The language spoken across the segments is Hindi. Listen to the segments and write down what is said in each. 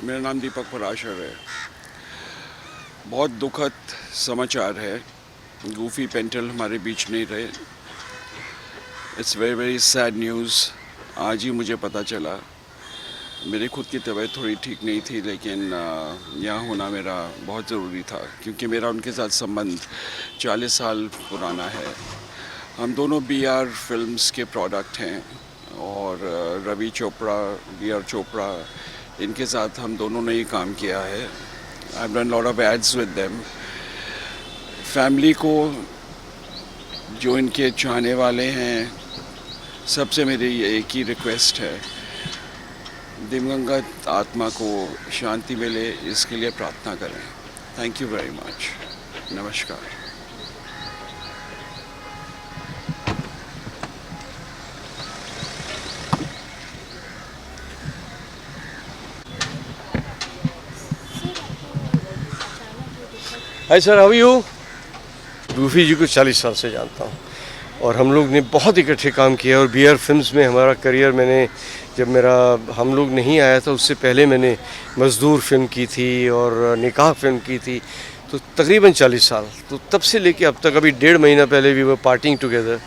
मेरा नाम दीपक पराशर है। बहुत दुखद समाचार है, गूफी पेंटल हमारे बीच नहीं रहे। It's very very sad news. आज ही मुझे पता चला। मेरी खुद की तबीयत थोड़ी ठीक नहीं थी, लेकिन यहाँ होना मेरा बहुत ज़रूरी था, क्योंकि मेरा उनके साथ संबंध 40 साल पुराना है। हम दोनों BR फिल्म्स के प्रोडक्ट हैं, और रवि चोपड़ा, DR चोपड़ा, इनके साथ हम दोनों ने ही काम किया है। I have done lot of ads with them. Family को, जो इनके चाहने वाले हैं, सबसे मेरी एक ही रिक्वेस्ट है, दिवंगत आत्मा को शांति मिले, इसके लिए प्रार्थना करें। Thank you very much. नमस्कार। Hi sir, how you? Goofy ji को 40 साल से जानता हूँ और हम लोग ने बहुत इकट्ठे काम किया। और BR फिल्म्स में हमारा करियर, मैंने जब हम लोग नहीं आया था उससे पहले मैंने मज़दूर फिल्म की थी और निकाह फिल्म की थी, तो तकरीबन 40 साल। तो तब से लेके अब तक, अभी 1.5 महीना पहले वी वर पार्टिंग टुगेदर।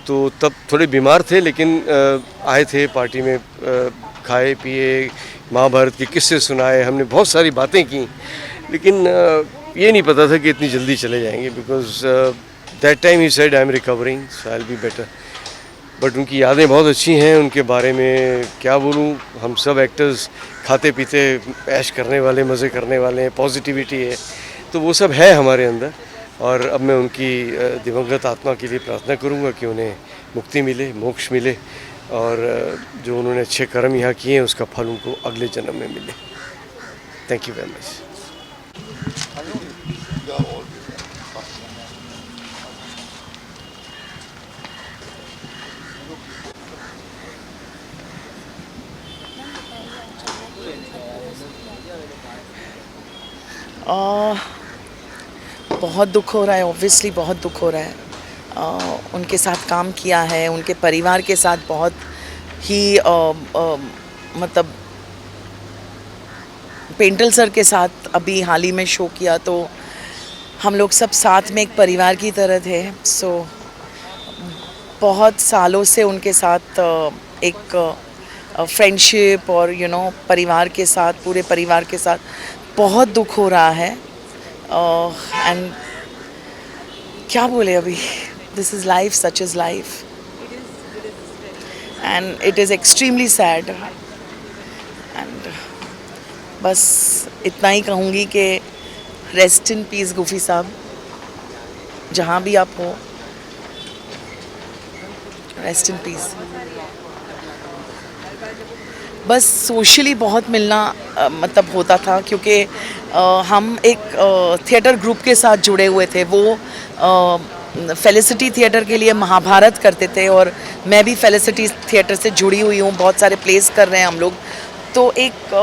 तो तब थोड़े बीमार थे, लेकिन आए थे पार्टी में, खाए पिए, महाभारत के किस्से सुनाए, हमने बहुत सारी बातें की। लेकिन ये नहीं पता था कि इतनी जल्दी चले जाएंगे, because that time he said I am recovering, so I will be better. But उनकी यादें बहुत अच्छी हैं, उनके बारे में क्या बोलूँ। हम सब एक्टर्स खाते पीते ऐश करने वाले, मज़े करने वाले हैं, पॉजिटिविटी है, तो वो सब है हमारे अंदर। और अब मैं उनकी दिवंगत आत्मा के लिए प्रार्थना करूँगा कि उन्हें मुक्ति मिले, मोक्ष मिले, और जो उन्होंने अच्छे कर्म यहाँ किए हैं उसका फल उनको अगले जन्म में मिले। Thank you very much. बहुत दुख हो रहा है, ऑब्वियसली बहुत दुख हो रहा है। उनके साथ काम किया है, उनके परिवार के साथ बहुत ही मतलब पेंटल सर के साथ अभी हाल ही में शो किया, तो हम लोग सब साथ में एक परिवार की तरह थे। सो बहुत सालों से उनके साथ एक फ्रेंडशिप और परिवार के साथ, पूरे परिवार के साथ बहुत दुख हो रहा है। एंड क्या बोले अभी, this is life, such is life, and it is extremely sad. And बस इतना ही कहूँगी कि रेस्ट इन पीस गूफी साहब, जहाँ भी आप हो, रेस्ट इन पीस। बस सोशली बहुत मिलना मतलब होता था, क्योंकि हम एक थिएटर ग्रुप के साथ जुड़े हुए थे। वो फेलिसिटी थिएटर के लिए महाभारत करते थे, और मैं भी फेलिसिटी थिएटर से जुड़ी हुई हूँ, बहुत सारे प्लेस कर रहे हैं हम लोग। तो एक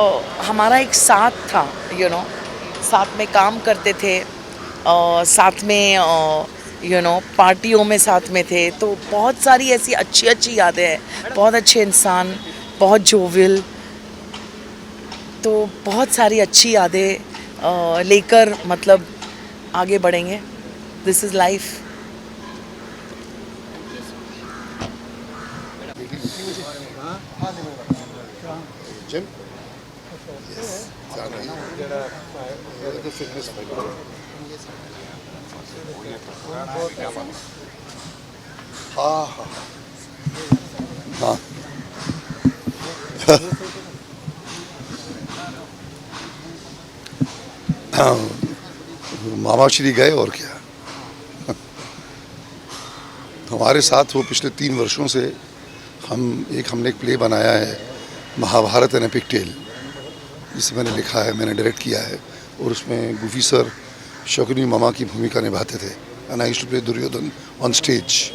हमारा एक साथ था, साथ में काम करते थे, साथ में पार्टियों में साथ में थे। तो बहुत सारी ऐसी अच्छी अच्छी यादें हैं। बहुत अच्छे इंसान, बहुत जोवियल, तो बहुत सारी अच्छी यादें लेकर मतलब आगे बढ़ेंगे। This is life. मामा श्री गए और क्या। हमारे साथ वो पिछले 3 वर्षों से हमने एक प्ले बनाया है, महाभारत एन एपिक टेल, जिसे मैंने लिखा है, मैंने डायरेक्ट किया है, और उसमें गूफी सर शकुनी मामा की भूमिका निभाते थे। And I used to play Duryodhan on stage.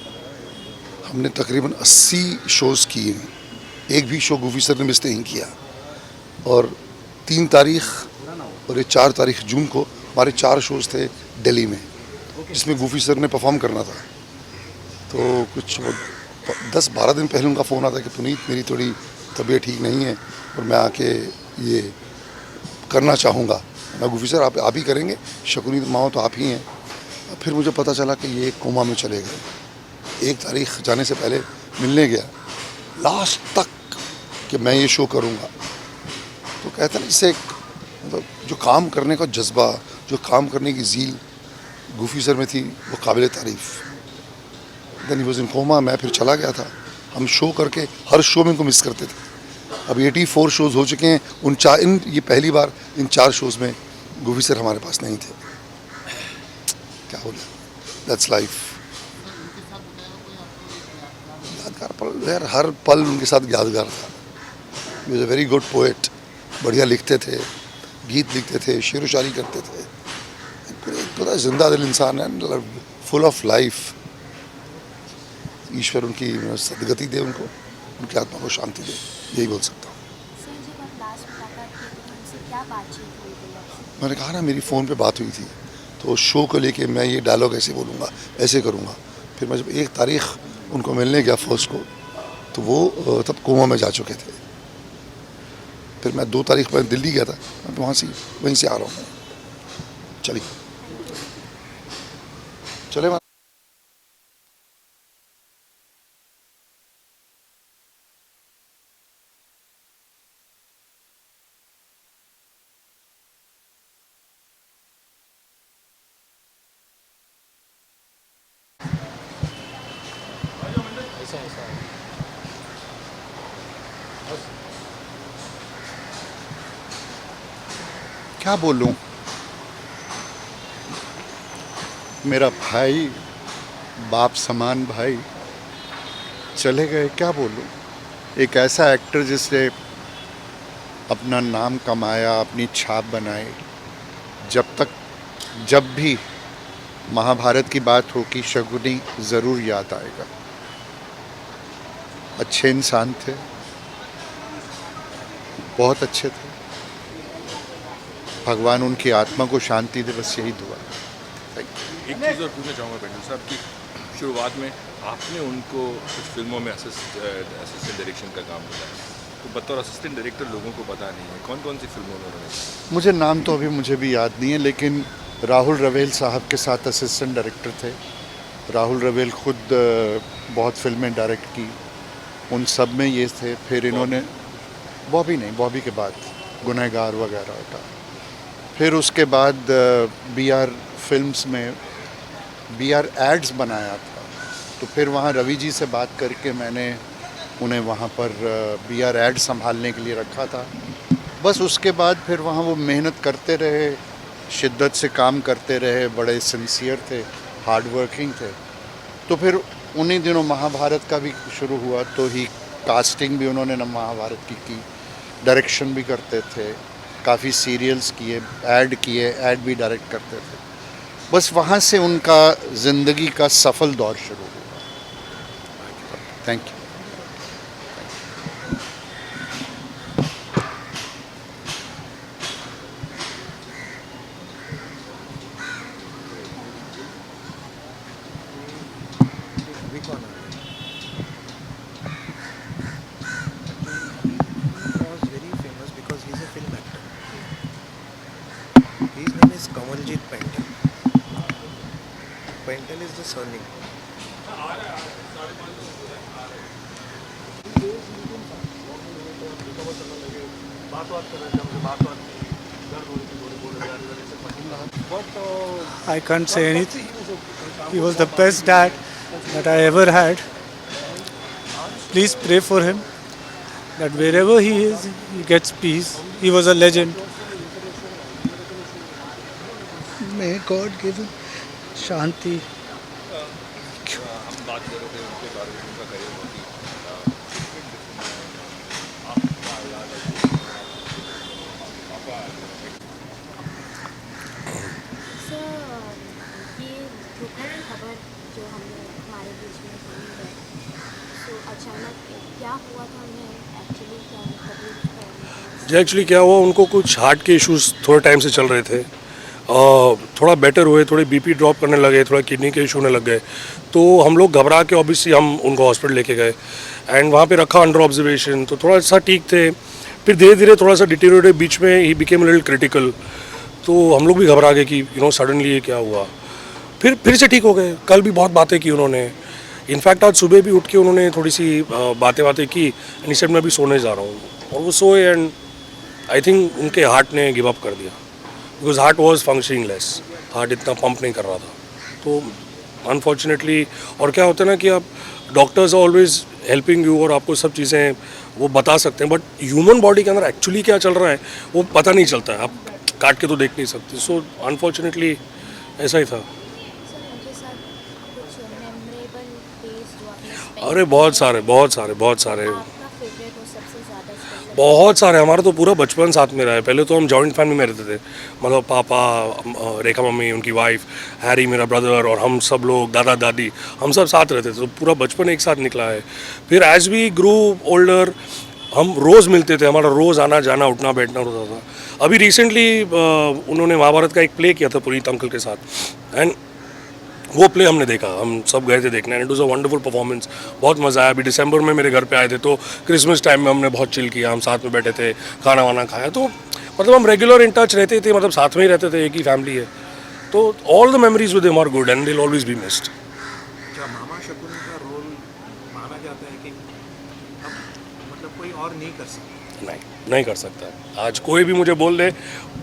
हमने तकरीबन 80 शोज़ किए हैं, एक भी शो गूफी सर ने मिस नहीं किया। और 3 तारीख और ये 4 तारीख जून को हमारे 4 शोज़ थे दिल्ली में, जिसमें गूफी सर ने परफॉर्म करना था। तो कुछ 10-12 दिन पहले उनका फ़ोन आता कि पुनीत, मेरी थोड़ी तबीयत ठीक नहीं है और मैं आके ये करना चाहूँगा। मैं गूफी सर आप ही करेंगे, शकुनी मामा तो आप ही हैं। फिर मुझे पता चला कि ये कोमा में चले गए। 1 तारीख जाने से पहले मिलने गया लास्ट तक कि मैं ये शो करूँगा। तो कहते हैं इससे मतलब जो काम करने का जज्बा, जो काम करने की ज़ील गूफी सर में थी, वो काबिल तारीफ़। Then he was in coma. मैं फिर चला गया था। हम शो करके हर शो में इनको मिस करते थे। अब 84 शोज़ हो चुके हैं। ये पहली बार इन 4 शोज़ में गूफी सर हमारे पास नहीं थे। क्या बोले, दैट्स लाइफ। यादगार पल यार, हर पल उनके साथ यादगार था। He was a very good poet. बढ़िया लिखते थे, गीत लिखते थे, शेर व शायरी करते थे। पूरा जिंदा दिल इंसान है, फुल ऑफ लाइफ। ईश्वर उनकी सदगति दे, उनको उनकी आत्मा को शांति दे, यही बोल सकता हूँ। सर जब आप लास्ट मुलाकात की तो उनसे क्या बातचीत हुई थी आपसे? मैंने कहा ना, मेरी फ़ोन पे बात हुई थी, तो शो को लेके मैं ये डायलॉग ऐसे बोलूँगा, ऐसे करूँगा। फिर मैं जब 1 तारीख उनको मिलने गया फर्स्ट को, तो वो तब कोमा में जा चुके थे। फिर मैं 2 तारीख पर दिल्ली गया था, मैं वहीं से आ रहा हूँ। चलिए चले। क्या बोलूं, मेरा भाई, बाप समान भाई चले गए। क्या बोलूं, एक ऐसा एक्टर जिसने अपना नाम कमाया, अपनी छाप बनाई। जब भी महाभारत की बात होगी, शकुनी ज़रूर याद आएगा। अच्छे इंसान थे, बहुत अच्छे थे। भगवान उनकी आत्मा को शांति दे, बस यही दुआ। एक चीज़ और पूछना चाहूँगा पेंडल साहब की, शुरुआत में आपने उनको कुछ फिल्मों में असिस्टेंट डायरेक्शन का काम दिया, तो बतौर असिस्टेंट डायरेक्टर लोगों को पता नहीं है कौन कौन सी फिल्मों में उन्होंने। मुझे नाम तो अभी मुझे भी याद नहीं है, लेकिन राहुल रवेल साहब के साथ असिस्टेंट डायरेक्टर थे। राहुल रवेल खुद बहुत फिल्में डायरेक्ट की, उन सब में ये थे। फिर इन्होंने बॉबी के बाद गुनहगार वगैरह का। फिर उसके बाद BR फिल्म्स में BR एड्स बनाया था, तो फिर वहाँ रवि जी से बात करके मैंने उन्हें वहाँ पर BR एड संभालने के लिए रखा था। बस उसके बाद फिर वहाँ वो मेहनत करते रहे, शिद्दत से काम करते रहे, बड़े सिंसियर थे, हार्ड वर्किंग थे। तो फिर उन्हीं दिनों महाभारत का भी शुरू हुआ, तो ही कास्टिंग भी उन्होंने न महाभारत की, डायरेक्शन भी करते थे, काफ़ी सीरियल्स किए, ऐड भी डायरेक्ट करते थे। बस वहाँ से उनका ज़िंदगी का सफल दौर शुरू हुआ। Thank you. was very famous because he's a film actor. His name is Kamaljeet Paintal. Paintal is the surname. I can't say anything. He was the best dad that I ever had. Please pray for him that wherever he is, he gets peace. He was a legend. May God give him Shanti. हम बात कर रहे थे उनके बारे में, उनका करियर बहुत ही सर ये दुखद खबर जो हमारे बीच में हुई है, तो अचानक क्या हुआ था, उन्हें एक्चुअली क्या तकलीफ? एक्चुअली क्या हुआ, उनको कुछ हार्ट के इश्यूज थोड़े टाइम से चल रहे थे। थोड़ा बेटर हुए, थोड़े बीपी ड्रॉप करने लगे, थोड़ा किडनी के इशू होने लग गए। तो हम लोग घबरा के ऑब्वियसली हम उनको हॉस्पिटल लेके गए एंड वहाँ पे रखा अंडर ऑब्जर्वेशन। तो थोड़ा सा ठीक थे, फिर धीरे धीरे थोड़ा सा डिटेरियोरेट, बीच में ही बिकेम लिटिल क्रिटिकल। तो हम लोग भी घबरा गए कि सडनली ये क्या हुआ। फिर से ठीक हो गए। कल भी बहुत बातें की उन्होंने। इनफैक्ट आज सुबह भी उठ के उन्होंने थोड़ी सी बातें की एंड सेड मैं भी सोने जा रहा हूँ, और वो सोए एंड आई थिंक उनके हार्ट ने गिव अप कर दिया, because heart was functioning less, heart इतना पंप नहीं कर रहा था। तो अनफॉर्चुनेटली, और क्या होता है ना कि आप doctors are always helping you और आपको सब चीज़ें वो बता सकते हैं, बट ह्यूमन बॉडी के अंदर एक्चुअली क्या चल रहा है वो पता नहीं चलता है, आप काट के तो देख नहीं सकते। सो अनफॉर्चुनेटली ऐसा ही था। सर उनके साथ कुछ मेमोरेबल डेज जो आपने spend अरे बहुत सारे आपका फेवरेट और सबसे ज़्यादा स्पेशल? बहुत सारे। हमारा तो पूरा बचपन साथ में रहा है। पहले तो हम जॉइंट फैमिली में रहते थे, मतलब पापा, रेखा मम्मी, उनकी वाइफ, हैरी मेरा ब्रदर, और हम सब लोग, दादा दादी, हम सब साथ रहते थे। तो पूरा बचपन एक साथ निकला है। फिर एज वी ग्रू ओल्डर हम रोज़ मिलते थे, हमारा रोज़ आना जाना उठना बैठना होता था। अभी रिसेंटली उन्होंने महाभारत का एक प्ले किया था पुनीत अंकल के साथ, एंड वो प्ले हमने देखा, हम सब गए थे देखने, and it was a wonderful performance. बहुत मज़ा आया। अभी दिसंबर में मेरे घर पे आए थे, तो क्रिसमस टाइम में हमने बहुत चिल किया, हम साथ में बैठे थे, खाना वाना खाया। तो मतलब हम रेगुलर इन टच रहते थे, मतलब साथ में ही रहते थे, एक ही फैमिली है। तो all the memories with him are good and they will always be missed. क्या मामा शकुन का रोल माना जाता है कि अब मतलब कोई और नहीं कर सकता? नहीं कर सकता। आज कोई भी मुझे बोल दे,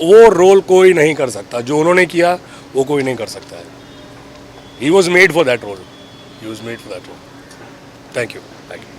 वो रोल कोई नहीं कर सकता। जो उन्होंने किया वो कोई नहीं कर सकता है। He was made for that role. He was made for that role. Thank you. Thank you.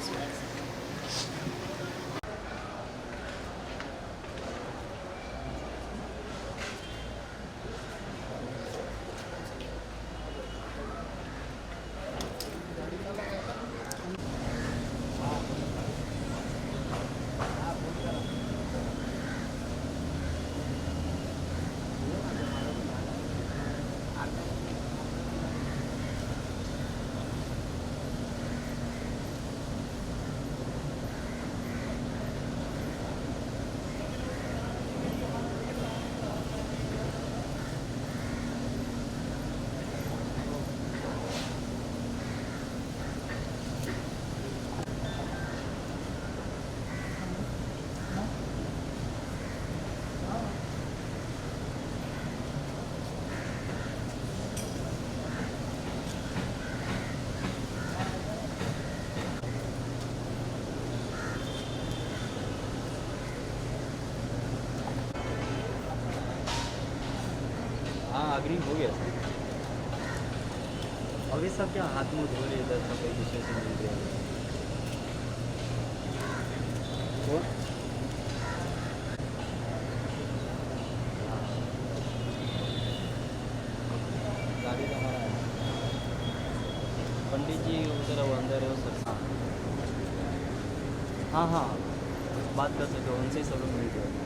Agree हो गया सर। अभी सब क्या हाथ मुँह धो रहे, इधर सब एक दूसरे से मिल रहे हैं। गाड़ी तो हमारा है। पंडित जी उधर वो अंदर है वो सर। हाँ हाँ बात कर सकते हो, उनसे ही सब लोग मिल रहे हैं।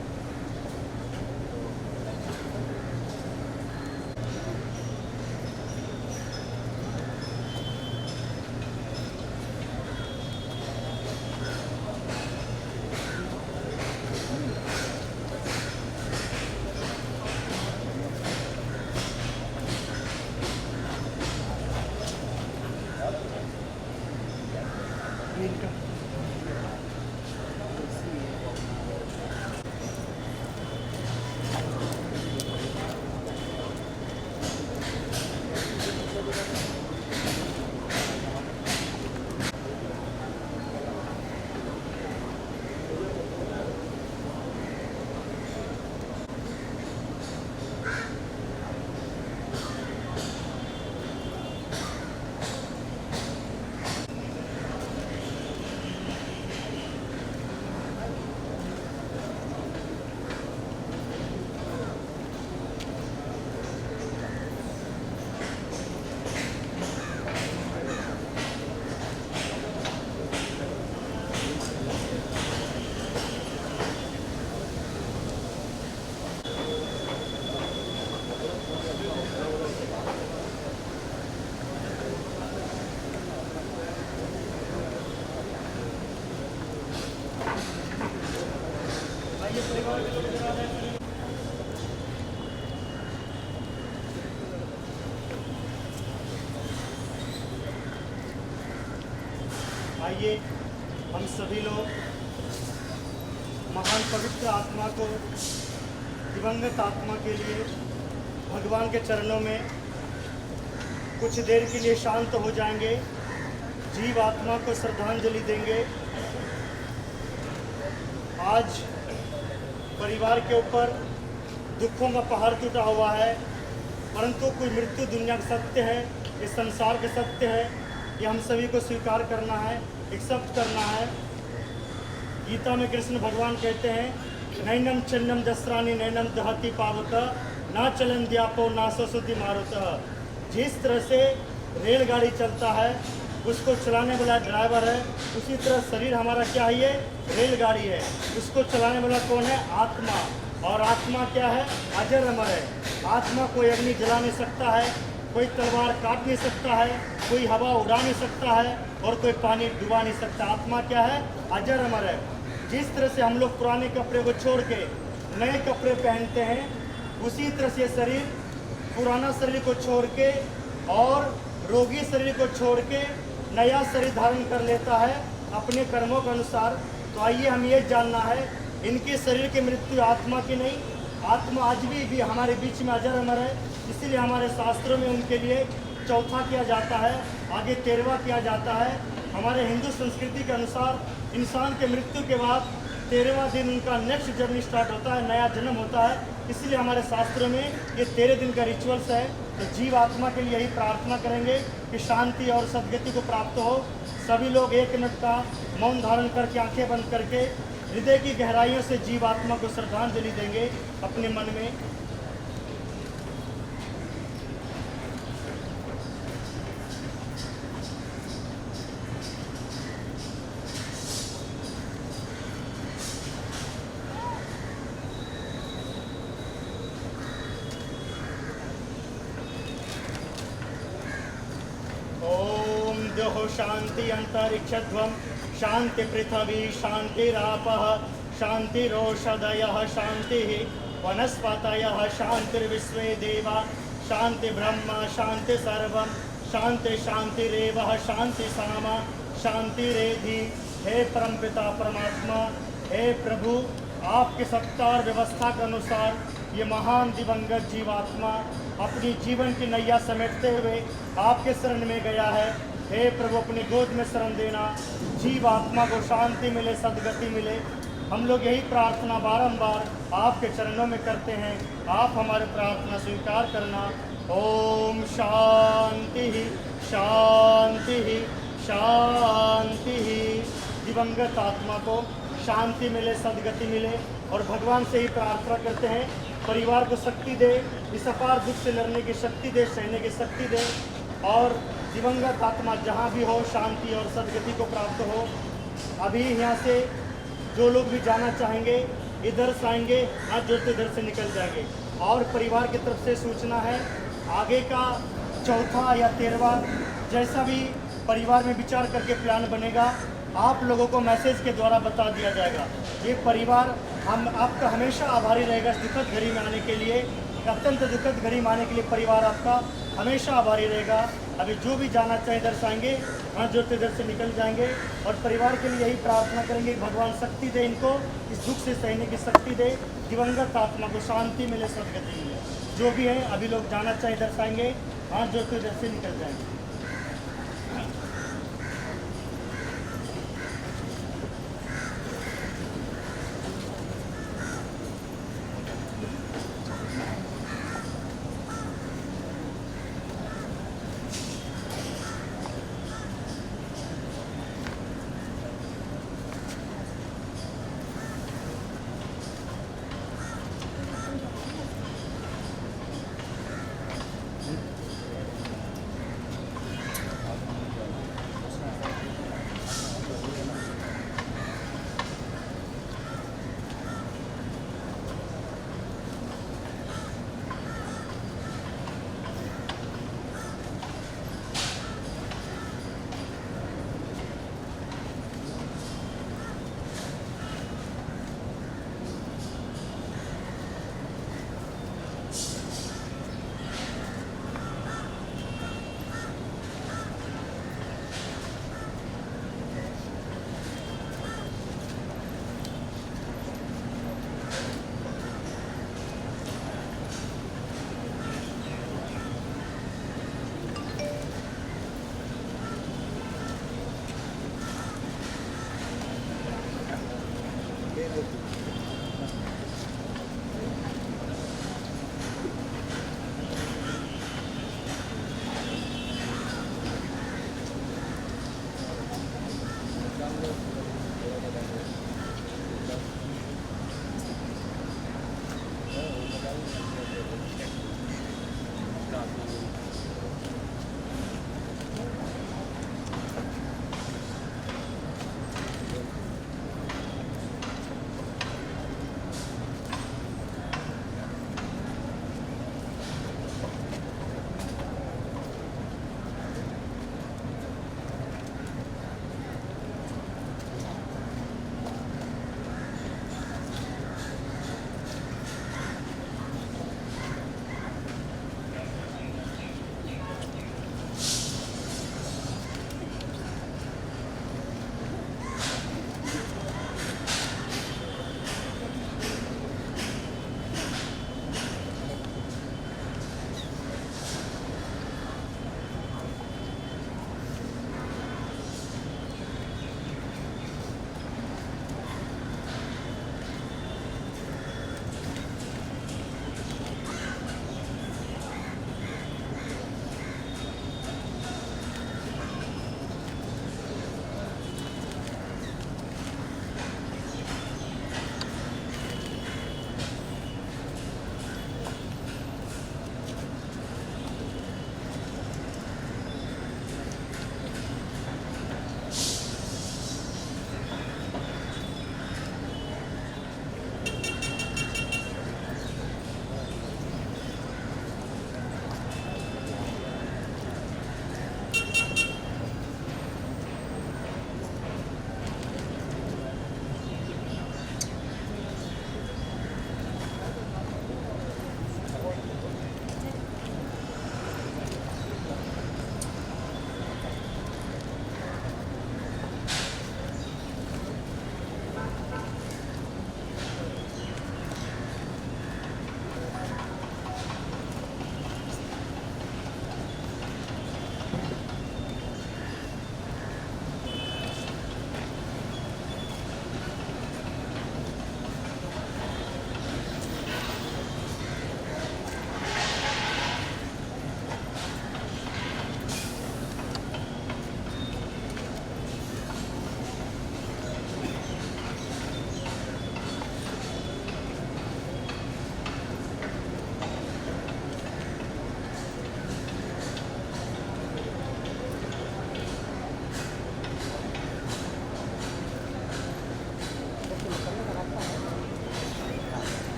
आइए हम सभी लोग महान पवित्र आत्मा को, दिवंगत आत्मा के लिए भगवान के चरणों में कुछ देर के लिए शांत हो जाएंगे, जीव आत्मा को श्रद्धांजलि देंगे। आज परिवार के ऊपर दुखों का पहाड़ टूटा हुआ है, परंतु कोई मृत्यु दुनिया का सत्य है, इस संसार के सत्य है, ये हम सभी को स्वीकार करना है, एक्सेप्ट करना है। गीता में कृष्ण भगवान कहते हैं, नैनम चन्नम दसरानी नैनम दहती पावक ना चलन द्यापो ना ससुति मारुत। जिस तरह से रेलगाड़ी चलता है, उसको चलाने वाला ड्राइवर है, उसी तरह शरीर हमारा क्या है, ये रेलगाड़ी है, उसको चलाने वाला कौन है, आत्मा। और आत्मा क्या है, अजर अमर है। आत्मा कोई अग्नि जला नहीं सकता है, कोई तलवार काट नहीं सकता है, कोई हवा उड़ा नहीं सकता है और कोई पानी डुबा नहीं सकता। आत्मा क्या है, अजर अमर है। जिस तरह से हम लोग पुराने कपड़े को छोड़ के नए कपड़े पहनते हैं, उसी तरह से शरीर पुराना शरीर को छोड़ के और रोगी शरीर को छोड़ के नया शरीर धारण कर लेता है अपने कर्मों के अनुसार। तो आइए हम ये जानना है, इनके शरीर की मृत्यु आत्मा की नहीं, आत्मा आज भी हमारे बीच में अजर अमर है। इसीलिए हमारे शास्त्रों में उनके लिए चौथा किया जाता है, आगे 13वां किया जाता है। हमारे हिंदू संस्कृति के अनुसार इंसान के मृत्यु के बाद 13वां दिन उनका नेक्स्ट जर्नी स्टार्ट होता है, नया जन्म होता है। इसलिए हमारे शास्त्रों में ये 13 दिन का रिचुअल्स है। तो जीव आत्मा के लिए यही प्रार्थना करेंगे कि शांति और सद्गति को प्राप्त हो। सभी लोग 1 मिनट का मौन धारण करके आंखें बंद करके हृदय की गहराइयों से जीव आत्मा को श्रद्धांजलि देंगे अपने मन में। ओम शांति अंतरिक्षध्वं शांति पृथ्वी शांतिरापः शांतिरोषधयः शांतिः वनस्पतयः शांतिर्विश्वे देवा शांति ब्रह्म शांति सर्वं शांति शांतिरेव शांति सामा शांतिरेधि। हे परमपिता परमात्मा, हे प्रभु, आपके सत्ता और व्यवस्था के अनुसार ये महान दिवंगत जीवात्मा अपनी जीवन की नैया समेटते हुए आपके शरण में गया है। हे प्रभु, अपनी गोद में शरण देना, जीव आत्मा को शांति मिले, सद्गति मिले। हम लोग यही प्रार्थना बारंबार आपके चरणों में करते हैं। आप हमारे प्रार्थना स्वीकार करना। ओम शांति शांति शांति। दिवंगत आत्मा को शांति मिले, सद्गति मिले। और भगवान से ही प्रार्थना करते हैं, परिवार को शक्ति दे, इस अपार दुख से लड़ने की शक्ति दे, सहने की शक्ति दे। और दिवंगत आत्मा जहाँ भी हो, शांति और सद्गति को प्राप्त हो। अभी यहाँ से जो लोग भी जाना चाहेंगे इधर से आएंगे, हाथ जोड़ते इधर से निकल जाएंगे। और परिवार की तरफ से सूचना है, आगे का चौथा या 13वां जैसा भी परिवार में विचार करके प्लान बनेगा, आप लोगों को मैसेज के द्वारा बता दिया जाएगा। ये परिवार हम आपका हमेशा आभारी रहेगा इस दुखद घड़ी में आने के लिए, अत्यंत दुखद घड़ी में आने के लिए परिवार आपका हमेशा आभारी रहेगा। अभी जो भी जाना चाहे इधर से आएंगे, हाथ जोड़ते इधर से निकल जाएंगे। और परिवार के लिए यही प्रार्थना करेंगे, भगवान शक्ति दे, इनको इस दुख से सहने की शक्ति दे, दिवंगत आत्मा को शांति मिले, सद्गति मिले। जो भी है, अभी लोग जाना चाहे इधर से आएंगे, हाथ जोड़ते इधर से निकल जाएंगे।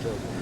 सकते हो?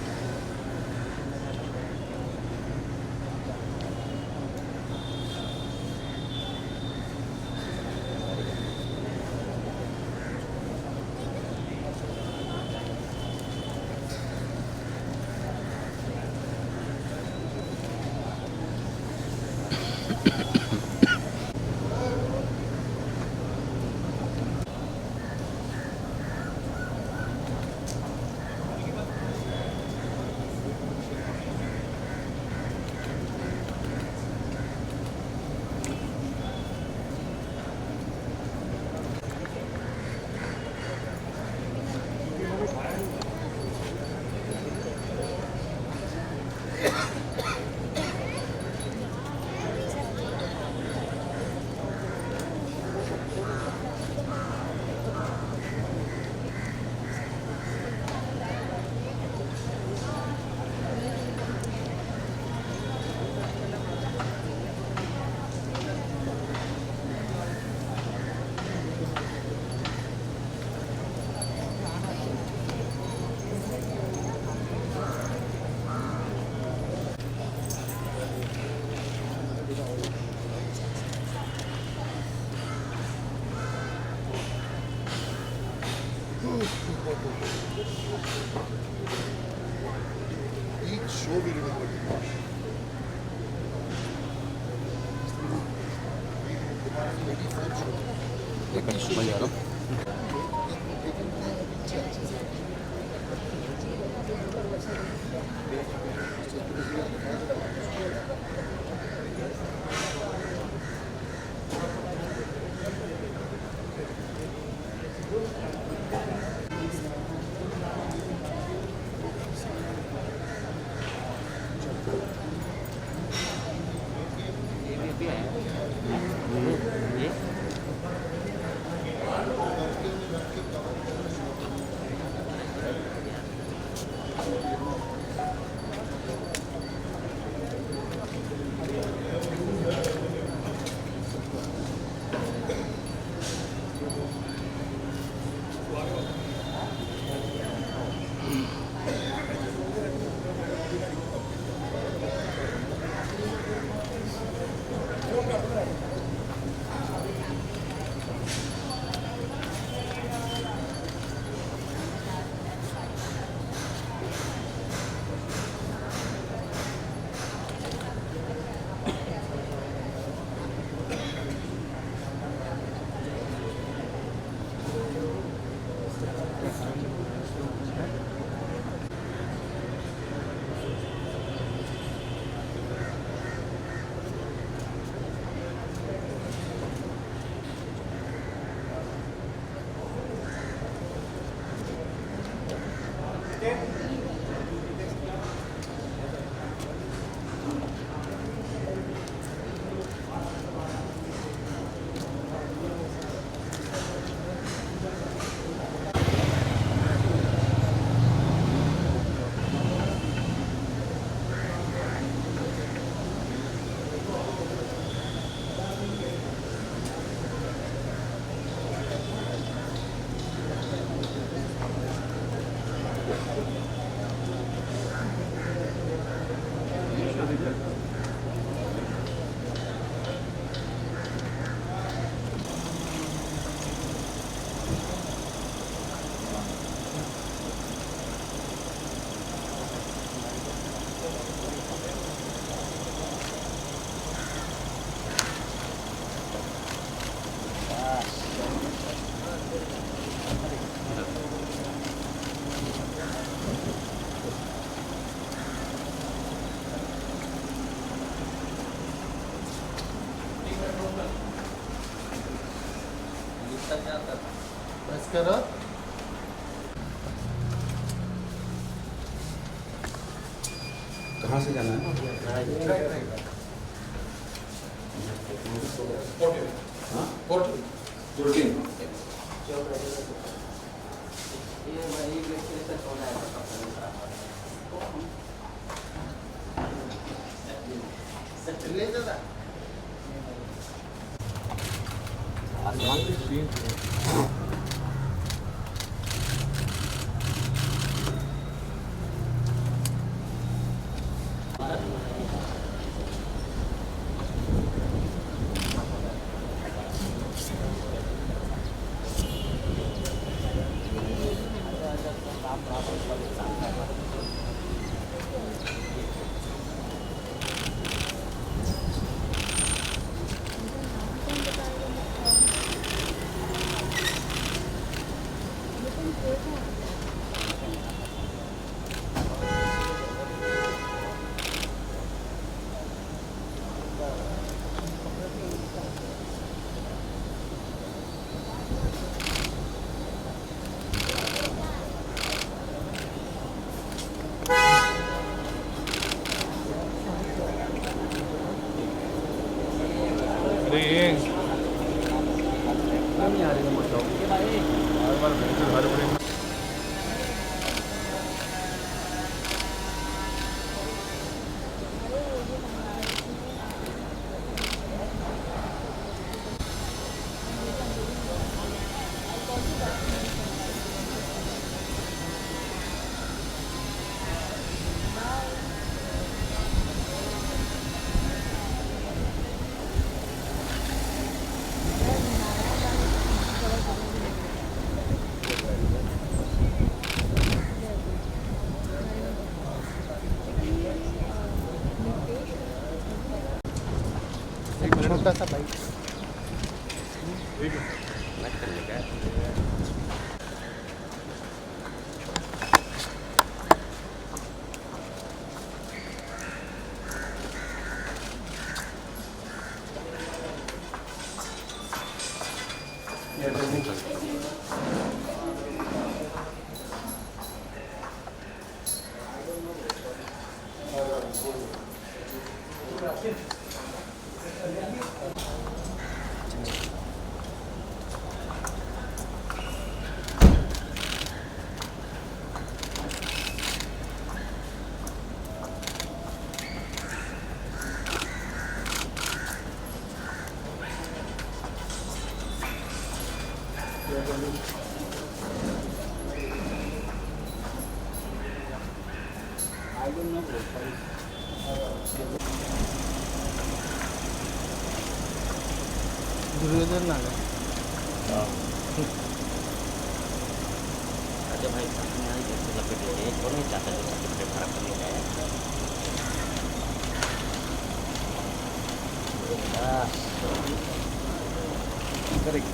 Each show we remember. बस करो। कहाँ से जाना है? हाँ? 14। अरे ये नहीं आ रही है मतलब बार बार घर बड़े छोटा सा बाइक दुर्योधन नागा राजा भाई सामने आई जैसे लपेट ले एक और नहीं चाहता जो सर्टिफिकेट खराब कर लिया है करेगी